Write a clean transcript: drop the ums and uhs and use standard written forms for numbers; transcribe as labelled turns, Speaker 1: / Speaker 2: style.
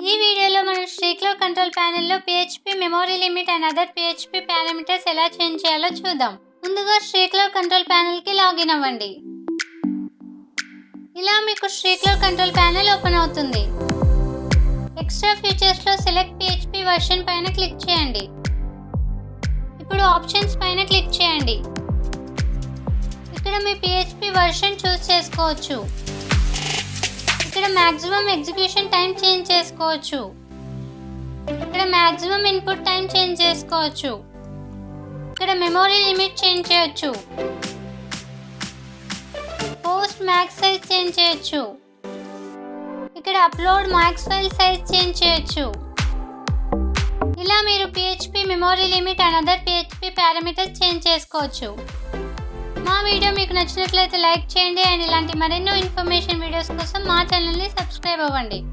Speaker 1: ఈ వీడియోలో మనం శ్రీక్లౌడ్ కంట్రోల్ ప్యానెల్లో PHP memory limit and other PHP parameters ఎలా చేంజ్ చేయాలో చూద్దాం. ముందుగా శ్రీక్లౌడ్ కంట్రోల్ ప్యానెల్కి లాగిన్ అవ్వండి. ఇలా మీకు శ్రీక్లౌడ్ కంట్రోల్ ప్యానెల్ ఓపెన్ అవుతుంది. ఎక్స్ట్రా ఫీచర్స్లో సెలెక్ట్ PHP వర్షన్ పైన క్లిక్ చేయండి. ఇప్పుడు ఆప్షన్స్ పైన క్లిక్ చేయండి. ఇక్కడ మీ PHP వర్షన్ చూస్ చేసుకోవచ్చు. ఇక్కడ మ్యాక్సిమం ఎగ్జిక్యూషన్ టైం చేంజ్ చేసుకోవచ్చు. ఇక్కడ మ్యాక్సిమం ఇన్పుట్ టైం చేంజ్ చేసుకోవచ్చు. ఇక్కడ మెమరీ లిమిట్ చేంజ్ చేయొచ్చు. పోస్ట్ మ్యాక్స్ సైజ్ చేంజ్ చేయొచ్చు. ఇక్కడ upload max file size change చేయొచ్చు. ఇలా మీరు PHP memory limit and other PHP parameters change చేసుకోవచ్చు. మా వీడియో మీకు నచ్చినట్లయితే లైక్ చేయండి అండ్ ఇలాంటి మరెన్నో ఇన్ఫర్మేషన్ వీడియోస్ కోసం మా ఛానల్ని సబ్స్క్రైబ్ అవ్వండి.